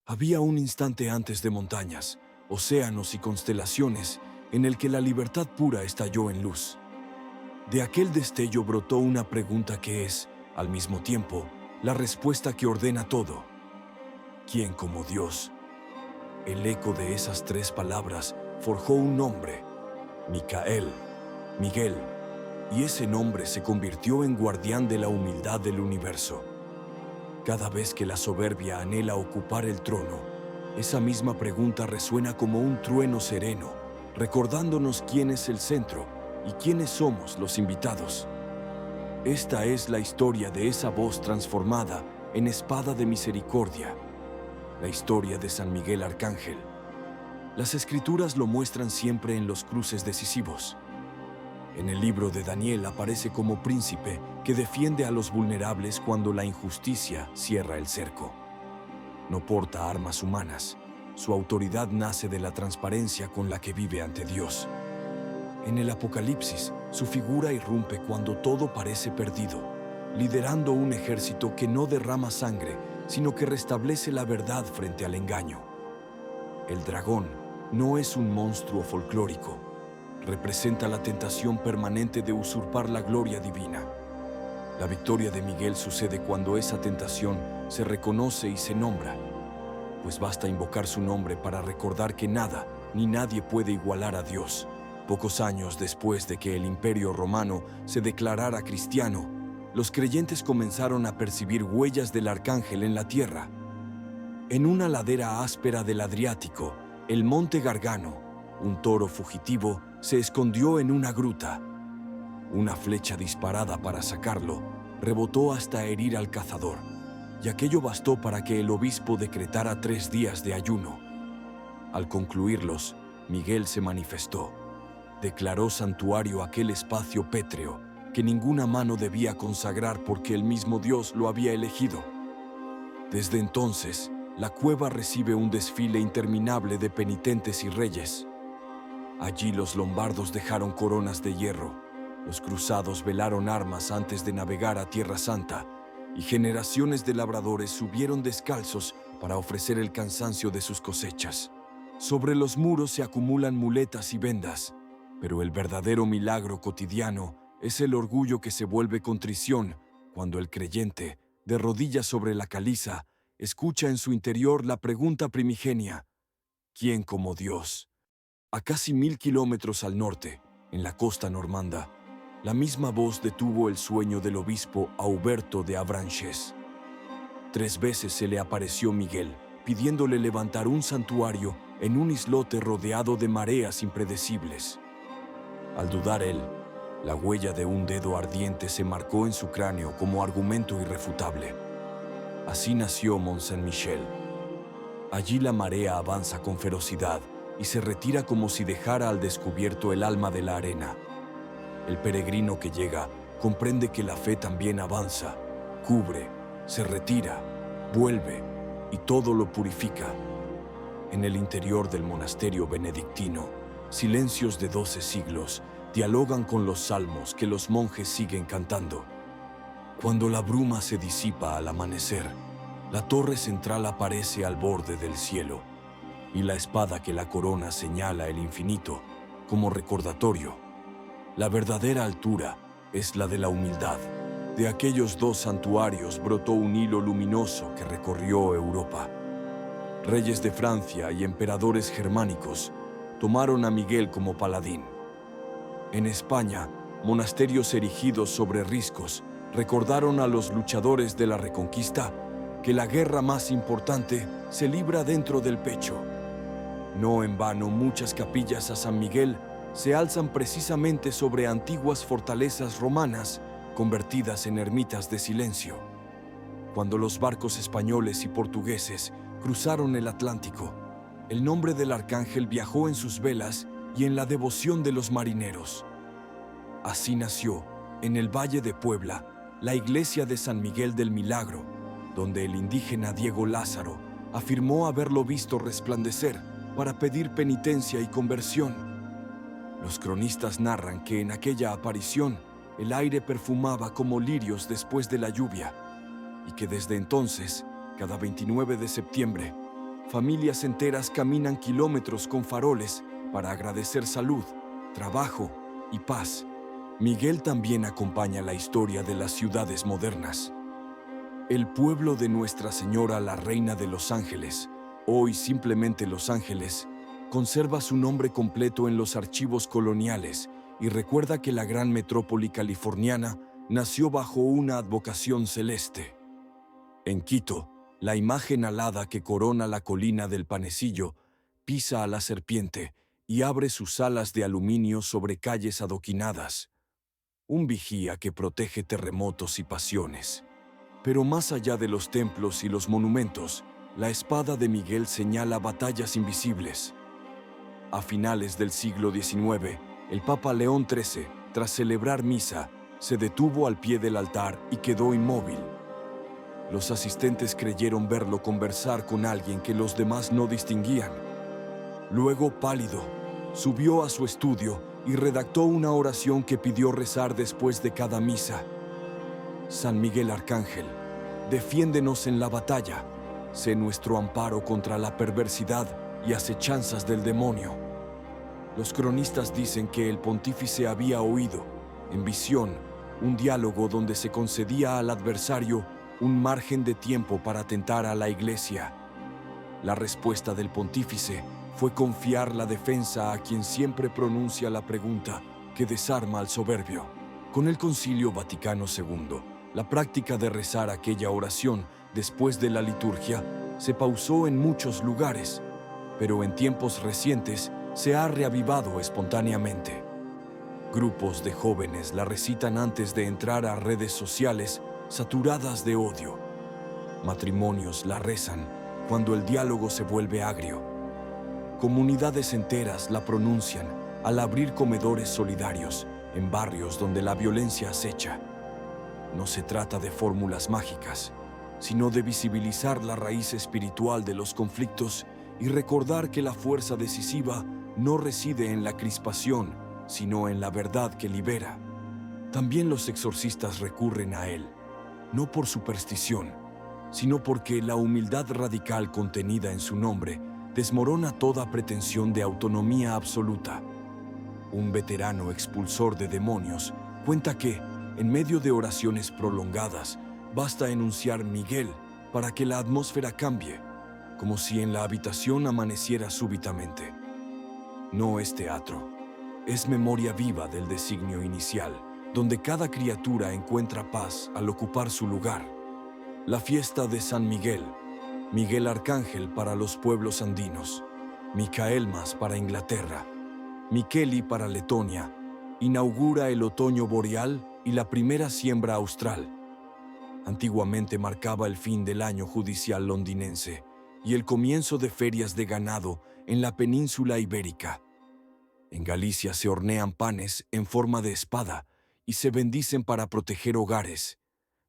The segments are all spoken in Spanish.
Había un instante antes de montañas, océanos y constelaciones en el que la libertad pura estalló en luz. De aquel destello brotó una pregunta que es, al mismo tiempo, la respuesta que ordena todo. ¿Quién como Dios? El eco de esas tres palabras forjó un nombre, Micael, Miguel, y ese nombre se convirtió en guardián de la humildad del universo. Cada vez que la soberbia anhela ocupar el trono, esa misma pregunta resuena como un trueno sereno, recordándonos quién es el centro y quiénes somos los invitados. Esta es la historia de esa voz transformada en espada de misericordia, la historia de San Miguel Arcángel. Las escrituras lo muestran siempre en los cruces decisivos. En el libro de Daniel aparece como príncipe que defiende a los vulnerables cuando la injusticia cierra el cerco. No porta armas humanas. Su autoridad nace de la transparencia con la que vive ante Dios. En el Apocalipsis, su figura irrumpe cuando todo parece perdido, liderando un ejército que no derrama sangre, sino que restablece la verdad frente al engaño. El dragón no es un monstruo folclórico. Representa la tentación permanente de usurpar la gloria divina. La victoria de Miguel sucede cuando esa tentación se reconoce y se nombra, pues basta invocar su nombre para recordar que nada ni nadie puede igualar a Dios. Pocos años después de que el Imperio Romano se declarara cristiano, los creyentes comenzaron a percibir huellas del arcángel en la tierra. En una ladera áspera del Adriático, el monte Gargano, un toro fugitivo, se escondió en una gruta. Una flecha disparada para sacarlo rebotó hasta herir al cazador, y aquello bastó para que el obispo decretara 3 días de ayuno. Al concluirlos, Miguel se manifestó. Declaró santuario aquel espacio pétreo que ninguna mano debía consagrar porque el mismo Dios lo había elegido. Desde entonces, la cueva recibe un desfile interminable de penitentes y reyes. Allí los lombardos dejaron coronas de hierro, los cruzados velaron armas antes de navegar a Tierra Santa, y generaciones de labradores subieron descalzos para ofrecer el cansancio de sus cosechas. Sobre los muros se acumulan muletas y vendas, pero el verdadero milagro cotidiano es el orgullo que se vuelve contrición cuando el creyente, de rodillas sobre la caliza, escucha en su interior la pregunta primigenia: ¿quién como Dios? A casi 1000 kilómetros al norte, en la costa normanda, la misma voz detuvo el sueño del obispo Auberto de Avranches. 3 veces se le apareció Miguel, pidiéndole levantar un santuario en un islote rodeado de mareas impredecibles. Al dudar él, la huella de un dedo ardiente se marcó en su cráneo como argumento irrefutable. Así nació Mont Saint-Michel. Allí la marea avanza con ferocidad y se retira como si dejara al descubierto el alma de la arena. El peregrino que llega comprende que la fe también avanza, cubre, se retira, vuelve y todo lo purifica. En el interior del monasterio benedictino, silencios de 12 siglos dialogan con los salmos que los monjes siguen cantando. Cuando la bruma se disipa al amanecer, la torre central aparece al borde del cielo, y la espada que la corona señala el infinito como recordatorio. La verdadera altura es la de la humildad. De aquellos 2 santuarios brotó un hilo luminoso que recorrió Europa. Reyes de Francia y emperadores germánicos tomaron a Miguel como paladín. En España, monasterios erigidos sobre riscos recordaron a los luchadores de la Reconquista que la guerra más importante se libra dentro del pecho. No en vano muchas capillas a San Miguel se alzan precisamente sobre antiguas fortalezas romanas convertidas en ermitas de silencio. Cuando los barcos españoles y portugueses cruzaron el Atlántico, el nombre del arcángel viajó en sus velas y en la devoción de los marineros. Así nació, en el Valle de Puebla, la iglesia de San Miguel del Milagro, donde el indígena Diego Lázaro afirmó haberlo visto resplandecer para pedir penitencia y conversión. Los cronistas narran que en aquella aparición el aire perfumaba como lirios después de la lluvia, y que desde entonces, cada 29 de septiembre, familias enteras caminan kilómetros con faroles para agradecer salud, trabajo y paz. Miguel también acompaña la historia de las ciudades modernas. El pueblo de Nuestra Señora la Reina de Los Ángeles, hoy simplemente Los Ángeles, conserva su nombre completo en los archivos coloniales y recuerda que la gran metrópoli californiana nació bajo una advocación celeste. En Quito, la imagen alada que corona la colina del Panecillo pisa a la serpiente y abre sus alas de aluminio sobre calles adoquinadas. Un vigía que protege terremotos y pasiones. Pero más allá de los templos y los monumentos, la espada de Miguel señala batallas invisibles. A finales del siglo XIX, el Papa León XIII, tras celebrar misa, se detuvo al pie del altar y quedó inmóvil. Los asistentes creyeron verlo conversar con alguien que los demás no distinguían. Luego, pálido, subió a su estudio y redactó una oración que pidió rezar después de cada misa. San Miguel Arcángel, defiéndenos en la batalla, sé nuestro amparo contra la perversidad y acechanzas del demonio. Los cronistas dicen que el pontífice había oído, en visión, un diálogo donde se concedía al adversario un margen de tiempo para atentar a la Iglesia. La respuesta del pontífice fue confiar la defensa a quien siempre pronuncia la pregunta que desarma al soberbio. Con el Concilio Vaticano II, la práctica de rezar aquella oración después de la liturgia se pausó en muchos lugares, pero en tiempos recientes se ha reavivado espontáneamente. Grupos de jóvenes la recitan antes de entrar a redes sociales saturadas de odio. Matrimonios la rezan cuando el diálogo se vuelve agrio. Comunidades enteras la pronuncian al abrir comedores solidarios en barrios donde la violencia acecha. No se trata de fórmulas mágicas, sino de visibilizar la raíz espiritual de los conflictos y recordar que la fuerza decisiva no reside en la crispación, sino en la verdad que libera. También los exorcistas recurren a él, no por superstición, sino porque la humildad radical contenida en su nombre desmorona toda pretensión de autonomía absoluta. Un veterano expulsor de demonios cuenta que, en medio de oraciones prolongadas, basta enunciar Miguel para que la atmósfera cambie, como si en la habitación amaneciera súbitamente. No es teatro, es memoria viva del designio inicial, donde cada criatura encuentra paz al ocupar su lugar. La fiesta de San Miguel, Miguel Arcángel para los pueblos andinos, Micaelmas para Inglaterra, Miqueli para Letonia, inaugura el otoño boreal y la primera siembra austral. Antiguamente marcaba el fin del año judicial londinense y el comienzo de ferias de ganado en la península ibérica. En Galicia se hornean panes en forma de espada y se bendicen para proteger hogares.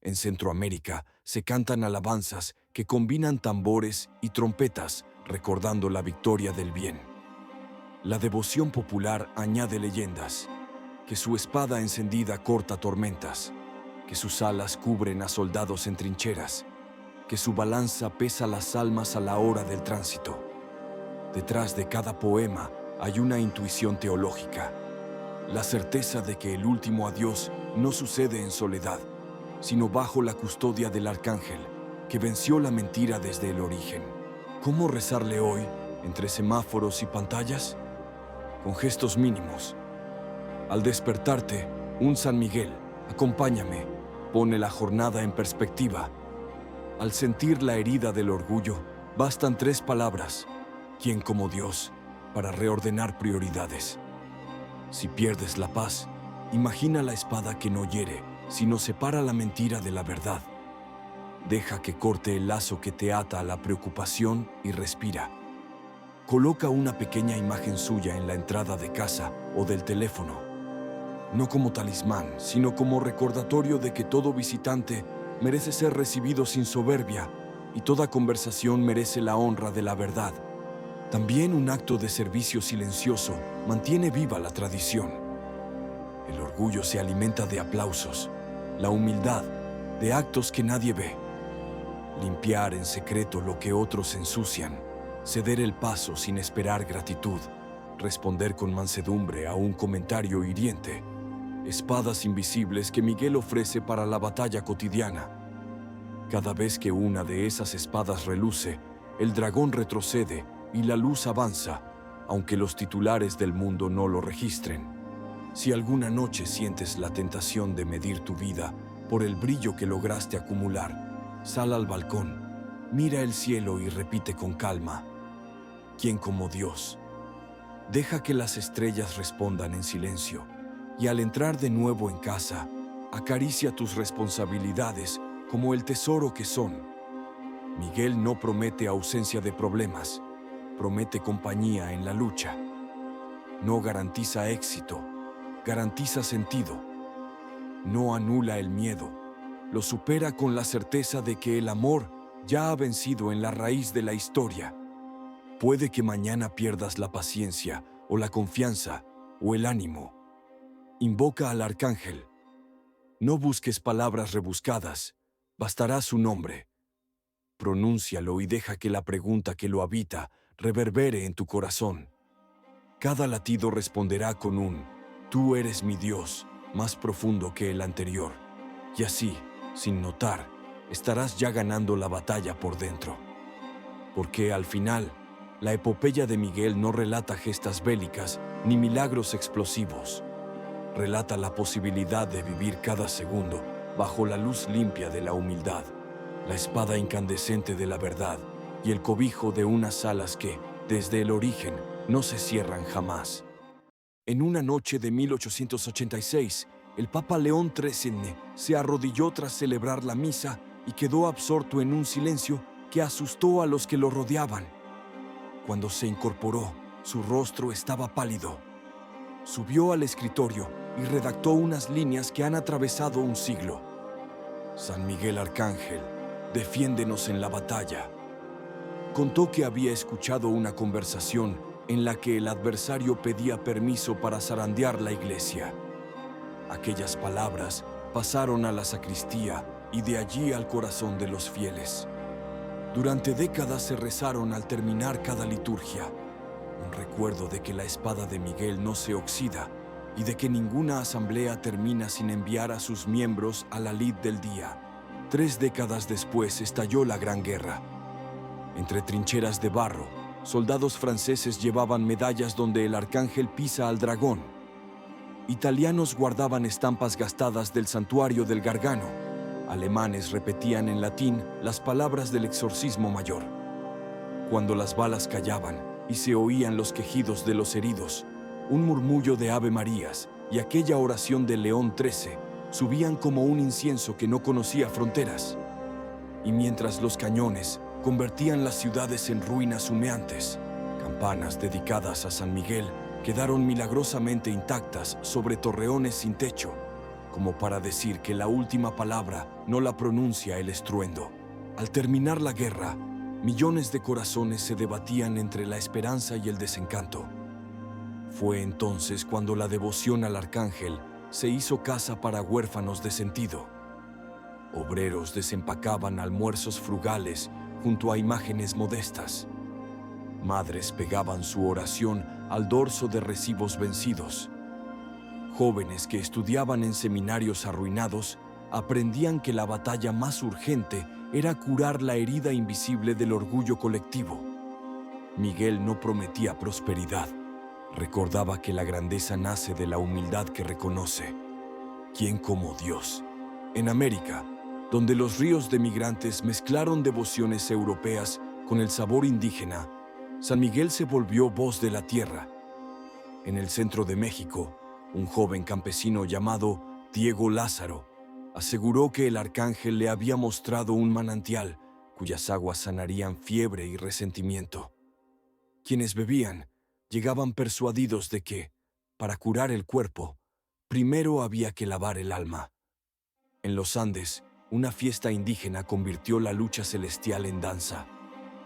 En Centroamérica se cantan alabanzas que combinan tambores y trompetas recordando la victoria del bien. La devoción popular añade leyendas, que su espada encendida corta tormentas, que sus alas cubren a soldados en trincheras, que su balanza pesa las almas a la hora del tránsito. Detrás de cada poema hay una intuición teológica, la certeza de que el último adiós no sucede en soledad, sino bajo la custodia del arcángel, que venció la mentira desde el origen. ¿Cómo rezarle hoy, entre semáforos y pantallas? Con gestos mínimos. Al despertarte, un San Miguel, acompáñame, pone la jornada en perspectiva. Al sentir la herida del orgullo, bastan 3 palabras: ¿quién como Dios?, para reordenar prioridades. Si pierdes la paz, imagina la espada que no hiere, sino separa la mentira de la verdad. Deja que corte el lazo que te ata a la preocupación y respira. Coloca una pequeña imagen suya en la entrada de casa o del teléfono. No como talismán, sino como recordatorio de que todo visitante merece ser recibido sin soberbia y toda conversación merece la honra de la verdad. También un acto de servicio silencioso mantiene viva la tradición. El orgullo se alimenta de aplausos, la humildad de actos que nadie ve. Limpiar en secreto lo que otros ensucian, ceder el paso sin esperar gratitud, responder con mansedumbre a un comentario hiriente, espadas invisibles que Miguel ofrece para la batalla cotidiana. Cada vez que una de esas espadas reluce, el dragón retrocede y la luz avanza, aunque los titulares del mundo no lo registren. Si alguna noche sientes la tentación de medir tu vida por el brillo que lograste acumular, sal al balcón, mira el cielo y repite con calma: ¿quién como Dios? Deja que las estrellas respondan en silencio, y al entrar de nuevo en casa, acaricia tus responsabilidades como el tesoro que son. Miguel no promete ausencia de problemas, promete compañía en la lucha. No garantiza éxito, garantiza sentido. No anula el miedo, lo supera con la certeza de que el amor ya ha vencido en la raíz de la historia. Puede que mañana pierdas la paciencia o la confianza o el ánimo. Invoca al arcángel. No busques palabras rebuscadas, bastará su nombre. Pronúncialo y deja que la pregunta que lo habita reverbere en tu corazón. Cada latido responderá con un «Tú eres mi Dios», más profundo que el anterior. Y así, sin notar, estarás ya ganando la batalla por dentro. Porque al final, la epopeya de Miguel no relata gestas bélicas ni milagros explosivos. Relata la posibilidad de vivir cada segundo bajo la luz limpia de la humildad, la espada incandescente de la verdad y el cobijo de unas alas que, desde el origen, no se cierran jamás. En una noche de 1886, el Papa León XIII se arrodilló tras celebrar la misa y quedó absorto en un silencio que asustó a los que lo rodeaban. Cuando se incorporó, su rostro estaba pálido. Subió al escritorio y redactó unas líneas que han atravesado un siglo. San Miguel Arcángel, defiéndenos en la batalla. Contó que había escuchado una conversación en la que el adversario pedía permiso para zarandear la iglesia. Aquellas palabras pasaron a la sacristía y de allí al corazón de los fieles. Durante décadas se rezaron al terminar cada liturgia, un recuerdo de que la espada de Miguel no se oxida y de que ninguna asamblea termina sin enviar a sus miembros a la lid del día. 3 décadas después estalló la Gran Guerra. Entre trincheras de barro, soldados franceses llevaban medallas donde el arcángel pisa al dragón. Italianos guardaban estampas gastadas del santuario del Gargano. Alemanes repetían en latín las palabras del exorcismo mayor. Cuando las balas callaban y se oían los quejidos de los heridos, un murmullo de Ave Marías y aquella oración de León XIII subían como un incienso que no conocía fronteras. Y mientras los cañones convertían las ciudades en ruinas humeantes, campanas dedicadas a San Miguel quedaron milagrosamente intactas sobre torreones sin techo, como para decir que la última palabra no la pronuncia el estruendo. Al terminar la guerra, millones de corazones se debatían entre la esperanza y el desencanto. Fue entonces cuando la devoción al arcángel se hizo casa para huérfanos de sentido. Obreros desempacaban almuerzos frugales junto a imágenes modestas. Madres pegaban su oración al dorso de recibos vencidos. Jóvenes que estudiaban en seminarios arruinados aprendían que la batalla más urgente era curar la herida invisible del orgullo colectivo. Miguel no prometía prosperidad. Recordaba que la grandeza nace de la humildad que reconoce. ¿Quién como Dios? En América, donde los ríos de migrantes mezclaron devociones europeas con el sabor indígena, San Miguel se volvió voz de la tierra. En el centro de México, un joven campesino llamado Diego Lázaro aseguró que el arcángel le había mostrado un manantial cuyas aguas sanarían fiebre y resentimiento. Quienes bebían llegaban persuadidos de que, para curar el cuerpo, primero había que lavar el alma. En los Andes, una fiesta indígena convirtió la lucha celestial en danza.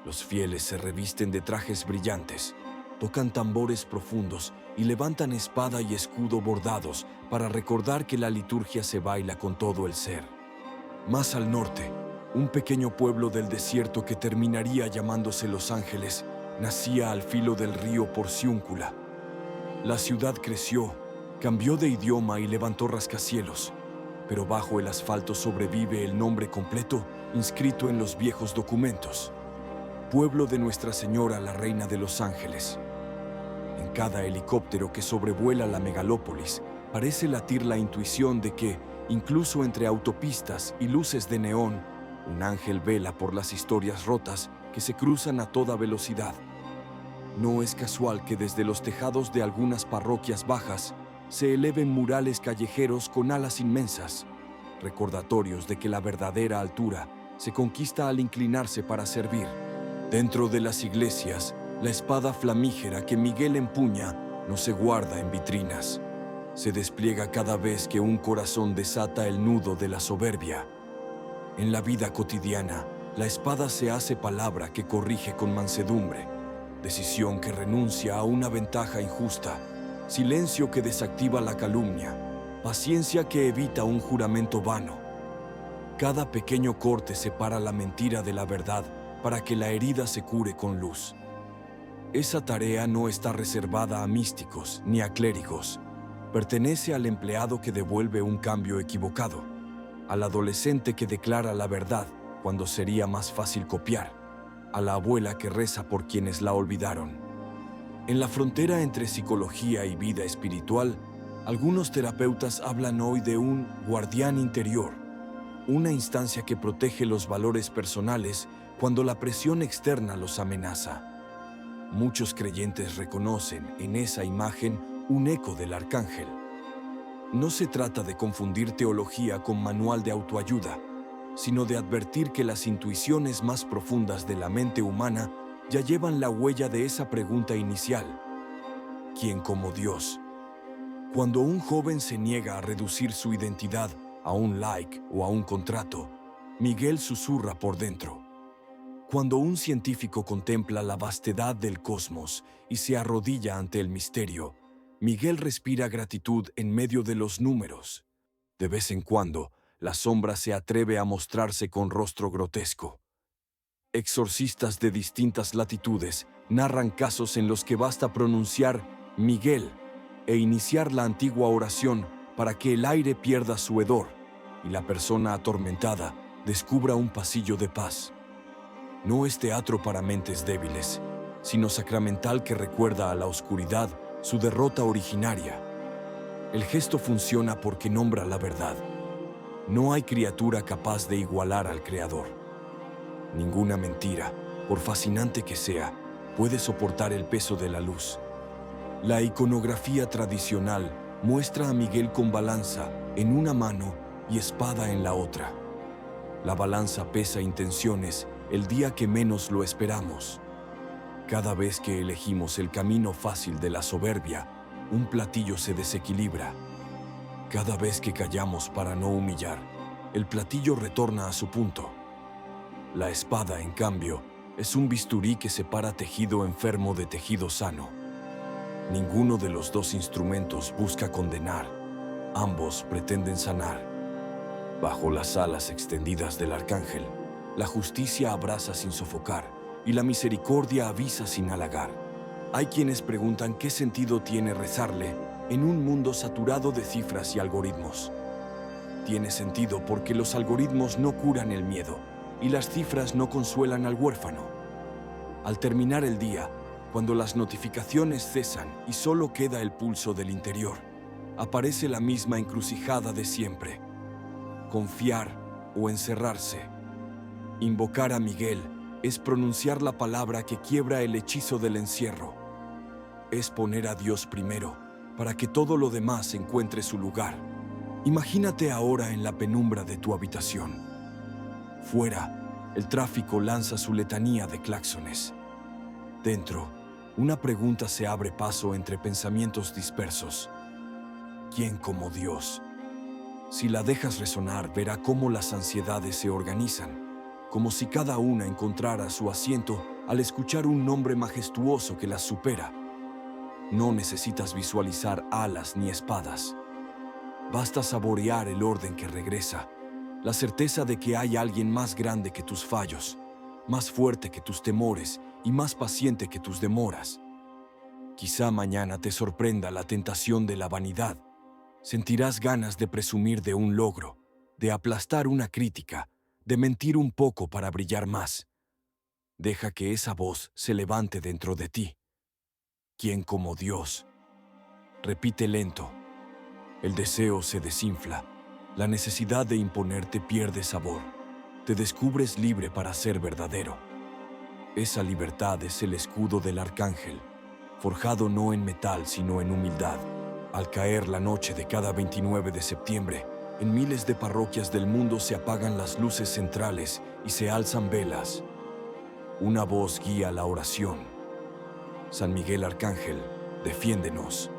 Los fieles se revisten de trajes brillantes, tocan tambores profundos y levantan espada y escudo bordados para recordar que la liturgia se baila con todo el ser. Más al norte, un pequeño pueblo del desierto que terminaría llamándose Los Ángeles nacía al filo del río Porciúncula. La ciudad creció, cambió de idioma y levantó rascacielos, pero bajo el asfalto sobrevive el nombre completo inscrito en los viejos documentos: Pueblo de Nuestra Señora la Reina de los Ángeles. En cada helicóptero que sobrevuela la megalópolis parece latir la intuición de que, incluso entre autopistas y luces de neón, un ángel vela por las historias rotas que se cruzan a toda velocidad. No es casual que desde los tejados de algunas parroquias bajas se eleven murales callejeros con alas inmensas, recordatorios de que la verdadera altura se conquista al inclinarse para servir. Dentro de las iglesias, la espada flamígera que Miguel empuña no se guarda en vitrinas. Se despliega cada vez que un corazón desata el nudo de la soberbia. En la vida cotidiana, la espada se hace palabra que corrige con mansedumbre, decisión que renuncia a una ventaja injusta, silencio que desactiva la calumnia, paciencia que evita un juramento vano. Cada pequeño corte separa la mentira de la verdad para que la herida se cure con luz. Esa tarea no está reservada a místicos ni a clérigos. Pertenece al empleado que devuelve un cambio equivocado, al adolescente que declara la verdad cuando sería más fácil copiar, a la abuela que reza por quienes la olvidaron. En la frontera entre psicología y vida espiritual, algunos terapeutas hablan hoy de un guardián interior, una instancia que protege los valores personales cuando la presión externa los amenaza. Muchos creyentes reconocen en esa imagen un eco del arcángel. No se trata de confundir teología con manual de autoayuda, sino de advertir que las intuiciones más profundas de la mente humana ya llevan la huella de esa pregunta inicial: ¿quién como Dios? Cuando un joven se niega a reducir su identidad a un like o a un contrato, Miguel susurra por dentro. Cuando un científico contempla la vastedad del cosmos y se arrodilla ante el misterio, Miguel respira gratitud en medio de los números. De vez en cuando, la sombra se atreve a mostrarse con rostro grotesco. Exorcistas de distintas latitudes narran casos en los que basta pronunciar Miguel e iniciar la antigua oración para que el aire pierda su hedor y la persona atormentada descubra un pasillo de paz. No es teatro para mentes débiles, sino sacramental que recuerda a la oscuridad su derrota originaria. El gesto funciona porque nombra la verdad. No hay criatura capaz de igualar al Creador. Ninguna mentira, por fascinante que sea, puede soportar el peso de la luz. La iconografía tradicional muestra a Miguel con balanza en una mano y espada en la otra. La balanza pesa intenciones el día que menos lo esperamos. Cada vez que elegimos el camino fácil de la soberbia, un platillo se desequilibra. Cada vez que callamos para no humillar, el platillo retorna a su punto. La espada, en cambio, es un bisturí que separa tejido enfermo de tejido sano. Ninguno de los dos instrumentos busca condenar, ambos pretenden sanar. Bajo las alas extendidas del arcángel, la justicia abraza sin sofocar y la misericordia avisa sin halagar. Hay quienes preguntan qué sentido tiene rezarle en un mundo saturado de cifras y algoritmos. Tiene sentido porque los algoritmos no curan el miedo y las cifras no consuelan al huérfano. Al terminar el día, cuando las notificaciones cesan y solo queda el pulso del interior, aparece la misma encrucijada de siempre: confiar o encerrarse. Invocar a Miguel es pronunciar la palabra que quiebra el hechizo del encierro. Es poner a Dios primero para que todo lo demás encuentre su lugar. Imagínate ahora en la penumbra de tu habitación. Fuera, el tráfico lanza su letanía de claxones. Dentro, una pregunta se abre paso entre pensamientos dispersos: ¿quién como Dios? Si la dejas resonar, verá cómo las ansiedades se organizan, como si cada una encontrara su asiento al escuchar un nombre majestuoso que las supera. No necesitas visualizar alas ni espadas. Basta saborear el orden que regresa, la certeza de que hay alguien más grande que tus fallos, más fuerte que tus temores y más paciente que tus demoras. Quizá mañana te sorprenda la tentación de la vanidad. Sentirás ganas de presumir de un logro, de aplastar una crítica, de mentir un poco para brillar más. Deja que esa voz se levante dentro de ti. ¿Quién como Dios? Repite lento. El deseo se desinfla. La necesidad de imponerte pierde sabor. Te descubres libre para ser verdadero. Esa libertad es el escudo del arcángel, forjado no en metal sino en humildad. Al caer la noche de cada 29 de septiembre, en miles de parroquias del mundo se apagan las luces centrales y se alzan velas. Una voz guía la oración. San Miguel Arcángel, defiéndenos.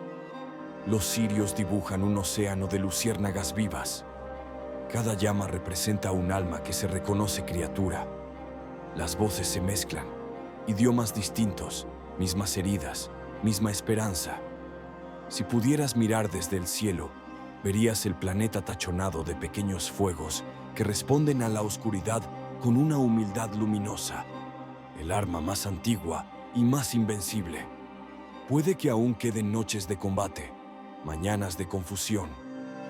Los cirios dibujan un océano de luciérnagas vivas. Cada llama representa un alma que se reconoce criatura. Las voces se mezclan, idiomas distintos, mismas heridas, misma esperanza. Si pudieras mirar desde el cielo, verías el planeta tachonado de pequeños fuegos que responden a la oscuridad con una humildad luminosa. El arma más antigua y más invencible. Puede que aún queden noches de combate, mañanas de confusión,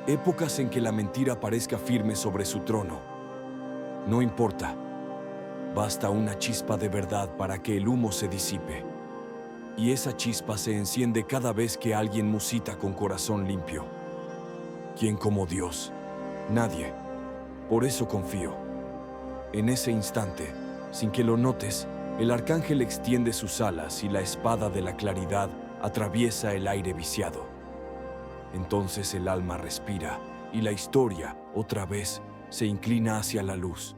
épocas en que la mentira parezca firme sobre su trono. No importa. Basta una chispa de verdad para que el humo se disipe. Y esa chispa se enciende cada vez que alguien musita con corazón limpio. ¿Quién como Dios? Nadie. Por eso confío. En ese instante, sin que lo notes, el arcángel extiende sus alas y la espada de la claridad atraviesa el aire viciado. Entonces el alma respira y la historia, otra vez, se inclina hacia la luz.